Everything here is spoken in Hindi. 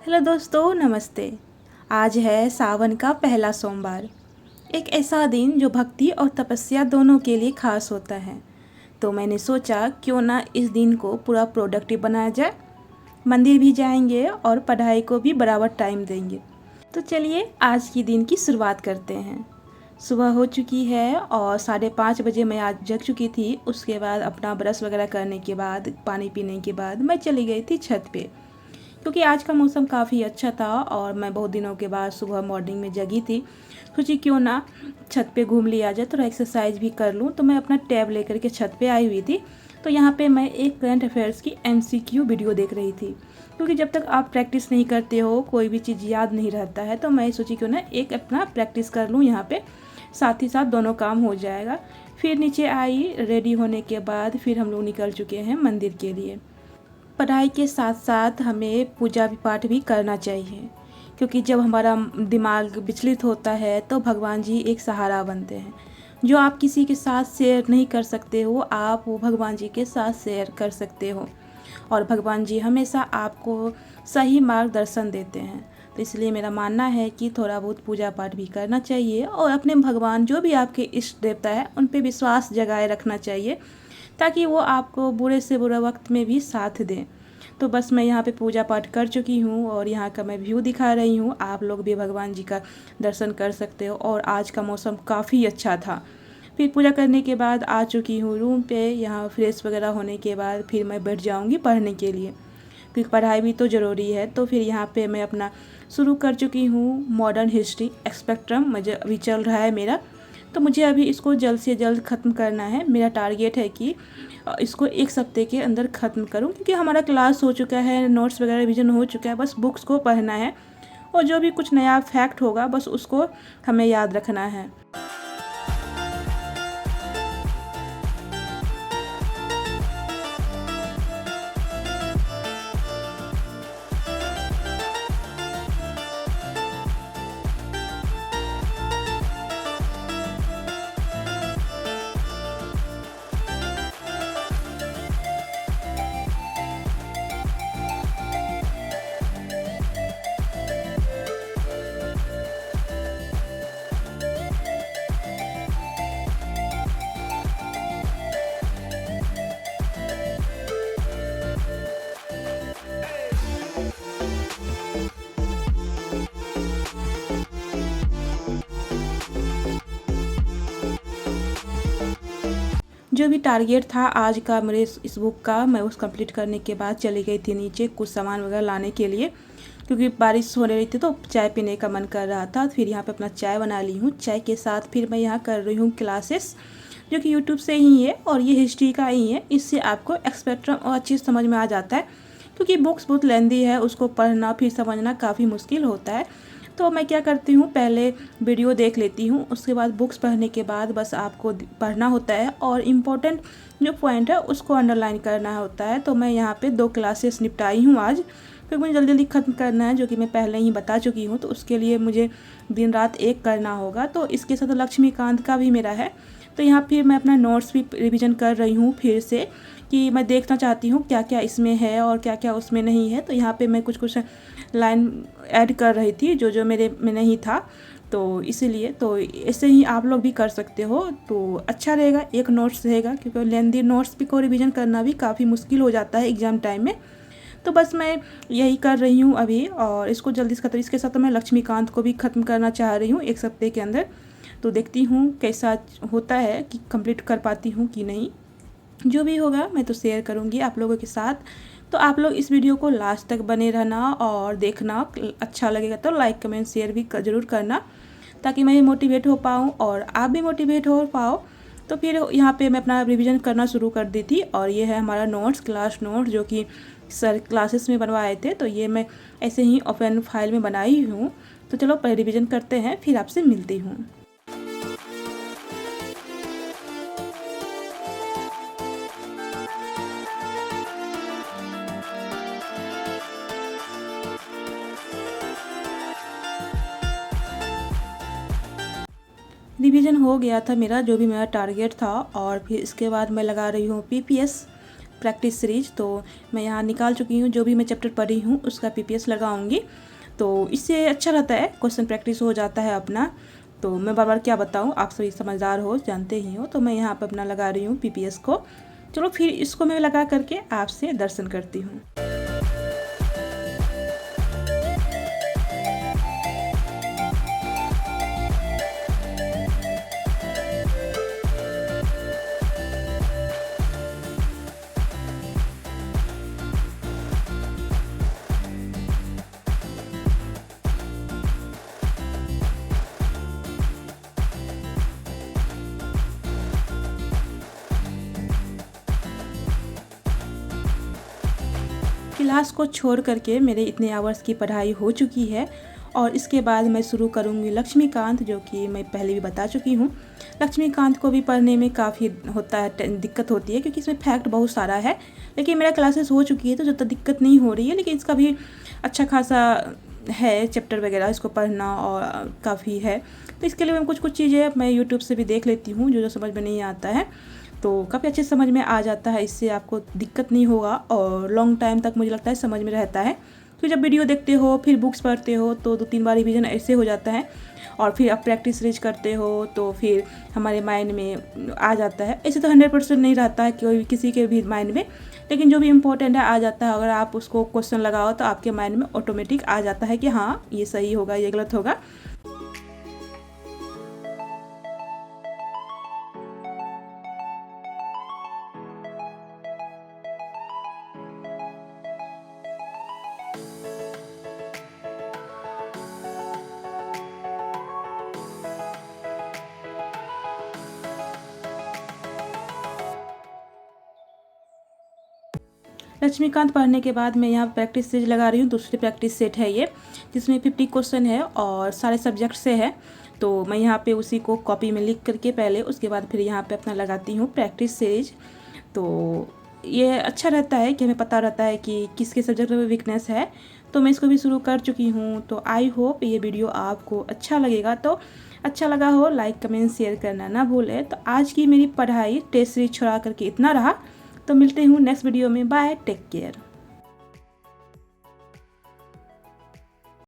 हेलो दोस्तों, नमस्ते। आज है सावन का पहला सोमवार। एक ऐसा दिन जो भक्ति और तपस्या दोनों के लिए खास होता है। तो मैंने सोचा क्यों ना इस दिन को पूरा प्रोडक्टिव बनाया जाए। मंदिर भी जाएंगे और पढ़ाई को भी बराबर टाइम देंगे। तो चलिए आज की दिन की शुरुआत करते हैं। सुबह हो चुकी है और 5:30 बजे मैं आज जग चुकी थी। उसके बाद अपना ब्रश वगैरह करने के बाद, पानी पीने के बाद मैं चली गई थी छत पे, क्योंकि आज का मौसम काफ़ी अच्छा था और मैं बहुत दिनों के बाद सुबह मॉर्निंग में जगी थी। सोची क्यों ना छत पे घूम लिया जाए, थोड़ा एक्सरसाइज भी कर लूँ। तो मैं अपना टैब लेकर के छत पे आई हुई थी। तो यहाँ पे मैं एक करंट अफेयर्स की MCQ वीडियो देख रही थी, क्योंकि जब तक आप प्रैक्टिस नहीं करते हो कोई भी चीज़ याद नहीं रहता है। तो मैं सोची क्यों ना एक अपना प्रैक्टिस कर लूँ यहाँ पे, साथ ही साथ दोनों काम हो जाएगा। फिर नीचे आई, रेडी होने के बाद फिर हम लोग निकल चुके हैं मंदिर के लिए। पढ़ाई के साथ साथ हमें पूजा पाठ भी करना चाहिए, क्योंकि जब हमारा दिमाग विचलित होता है तो भगवान जी एक सहारा बनते हैं। जो आप किसी के साथ शेयर नहीं कर सकते हो, आप वो भगवान जी के साथ शेयर कर सकते हो। और भगवान जी हमेशा आपको सही मार्गदर्शन देते हैं। तो इसलिए मेरा मानना है कि थोड़ा बहुत पूजा पाठ भी करना चाहिए और अपने भगवान जो भी आपके इष्ट देवता है उन पे विश्वास जगाए रखना चाहिए, ताकि वो आपको बुरे से बुरा वक्त में भी साथ दें। तो बस मैं यहाँ पे पूजा पाठ कर चुकी हूँ और यहाँ का मैं व्यू दिखा रही हूँ। आप लोग भी भगवान जी का दर्शन कर सकते हो और आज का मौसम काफ़ी अच्छा था। फिर पूजा करने के बाद आ चुकी हूँ रूम पे। यहाँ फ्रेश वगैरह होने के बाद फिर मैं बैठ जाऊँगी पढ़ने के लिए, क्योंकि पढ़ाई भी तो ज़रूरी है। तो फिर यहाँ पे मैं अपना शुरू कर चुकी हूँ मॉडर्न हिस्ट्री स्पेक्ट्रम, मुझे अभी चल रहा है मेरा। तो मुझे अभी इसको जल्द से जल्द ख़त्म करना है। मेरा टारगेट है कि इसको 1 हफ्ते के अंदर ख़त्म करूं, क्योंकि हमारा क्लास हो चुका है, नोट्स वगैरह रिविजन हो चुका है, बस बुक्स को पढ़ना है और जो भी कुछ नया फैक्ट होगा बस उसको हमें याद रखना है। जो भी टारगेट था आज का मेरे इस बुक का, मैं उस कंप्लीट करने के बाद चली गई थी नीचे कुछ सामान वगैरह लाने के लिए, क्योंकि बारिश होने रही थी तो चाय पीने का मन कर रहा था। फिर यहाँ पे अपना चाय बना ली हूँ। चाय के साथ फिर मैं यहाँ कर रही हूँ क्लासेस, जो कि यूट्यूब से ही है और ये हिस्ट्री का ही है। इससे आपको एक्सपेक्ट्रम और अच्छी समझ में आ जाता है, क्योंकि बुक्स बहुत लेंदी है, उसको पढ़ना फिर समझना काफ़ी मुश्किल होता है। तो मैं क्या करती हूँ, पहले वीडियो देख लेती हूँ, उसके बाद बुक्स पढ़ने के बाद बस आपको पढ़ना होता है और इम्पोर्टेंट जो पॉइंट है उसको अंडरलाइन करना होता है। तो मैं यहाँ पे 2 क्लासेस निपटाई हूँ आज, क्योंकि मुझे जल्दी जल्दी ख़त्म करना है, जो कि मैं पहले ही बता चुकी हूँ। तो उसके लिए मुझे दिन रात एक करना होगा। तो इसके साथ लक्ष्मीकांत का भी मेरा है। तो यहाँ फिर मैं अपना नोट्स भी रिविज़न कर रही हूँ फिर से, कि मैं देखना चाहती हूँ क्या क्या इसमें है और क्या क्या उसमें नहीं है। तो यहाँ पे मैं कुछ कुछ लाइन ऐड कर रही थी जो जो मेरे में नहीं था। तो इसीलिए तो ऐसे ही आप लोग भी कर सकते हो तो अच्छा रहेगा। एक नोट्स रहेगा, क्योंकि लेंदी नोट्स भी को रिवीजन करना भी काफ़ी मुश्किल हो जाता है एग्ज़ाम टाइम में। तो बस मैं यही कर रही हूँ अभी और इसको जल्दी से ख़त्म। इसके साथ मैं लक्ष्मीकांत को भी ख़त्म करना चाह रही हूँ 1 हफ्ते के अंदर। तो देखती हूँ कैसा होता है, कि कंप्लीट कर पाती हूँ कि नहीं। जो भी होगा मैं तो शेयर करूँगी आप लोगों के साथ। तो आप लोग इस वीडियो को लास्ट तक बने रहना और देखना। अच्छा लगेगा तो लाइक कमेंट शेयर भी ज़रूर करना, ताकि मैं मोटिवेट हो पाऊँ और आप भी मोटिवेट हो पाओ। तो फिर यहाँ पे मैं अपना रिवीजन करना शुरू कर दी थी। और ये है हमारा नोट्स, क्लास नोट, जो कि सर क्लासेस में बनवाए थे। तो ये मैं ऐसे ही ओपन फाइल में बनाई हूँ। तो चलो पहले रिवीजन करते हैं, फिर आपसे मिलती हूँ। रिवीजन हो गया था मेरा, जो भी मेरा टारगेट था। और फिर इसके बाद मैं लगा रही हूँ PPS। प्रैक्टिस सीरीज, तो मैं यहाँ निकाल चुकी हूँ। जो भी मैं चैप्टर पढ़ी हूँ उसका पीपीएस लगाऊंगी, तो इससे अच्छा रहता है, क्वेश्चन प्रैक्टिस हो जाता है अपना। तो मैं बार बार क्या बताऊँ, आप सभी समझदार हो, जानते ही हो। तो मैं यहाँ पर अपना लगा रही हूँ पीपीएस को। चलो फिर इसको मैं लगा करके आपसे दर्शन करती हूँ। क्लास को छोड़ करके मेरे इतने आवर्स की पढ़ाई हो चुकी है और इसके बाद मैं शुरू करूँगी लक्ष्मीकांत, जो कि मैं पहले भी बता चुकी हूँ। लक्ष्मीकांत को भी पढ़ने में काफ़ी होता है, दिक्कत होती है, क्योंकि इसमें फैक्ट बहुत सारा है। लेकिन मेरा क्लासेस हो चुकी है तो ज़्यादा दिक्कत नहीं हो रही है, लेकिन इसका भी अच्छा खासा है चैप्टर वगैरह, इसको पढ़ना और काफ़ी है। तो इसके लिए मैं कुछ चीज़ें मैं यूट्यूब से भी देख लेती हूँ, जो समझ में नहीं आता है तो काफ़ी अच्छे समझ में आ जाता है। इससे आपको दिक्कत नहीं होगा और लॉन्ग टाइम तक मुझे लगता है समझ में रहता है। तो जब वीडियो देखते हो फिर बुक्स पढ़ते हो तो 2-3 बार रिवीजन ऐसे हो जाता है, और फिर आप प्रैक्टिस सीरीज करते हो तो फिर हमारे माइंड में आ जाता है। ऐसे तो 100% नहीं रहता है कोई किसी के भी माइंड में, लेकिन जो भी इम्पोर्टेंट है आ जाता है। अगर आप उसको क्वेश्चन लगाओ तो आपके माइंड में ऑटोमेटिक आ जाता है कि हाँ ये सही होगा, ये गलत होगा। लक्ष्मीकांत पढ़ने के बाद मैं यहाँ प्रैक्टिस सेट लगा रही हूँ। दूसरी प्रैक्टिस सेट है ये, जिसमें 50 क्वेश्चन है और सारे सब्जेक्ट से है। तो मैं यहाँ पे उसी को कॉपी में लिख करके पहले, उसके बाद फिर यहाँ पे अपना लगाती हूँ प्रैक्टिस सीरीज। तो ये अच्छा रहता है कि हमें पता रहता है कि किसके सब्जेक्ट में वीकनेस है। तो मैं इसको भी शुरू कर चुकी हूँ। तो आई होप ये वीडियो आपको अच्छा लगेगा। तो अच्छा लगा हो लाइक कमेंट शेयर करना ना भूलें। तो आज की मेरी पढ़ाई टेस्ट सीरीज छोड़ा करके इतना रहा। तो मिलते हूँ नेक्स्ट वीडियो में। Bye, take care.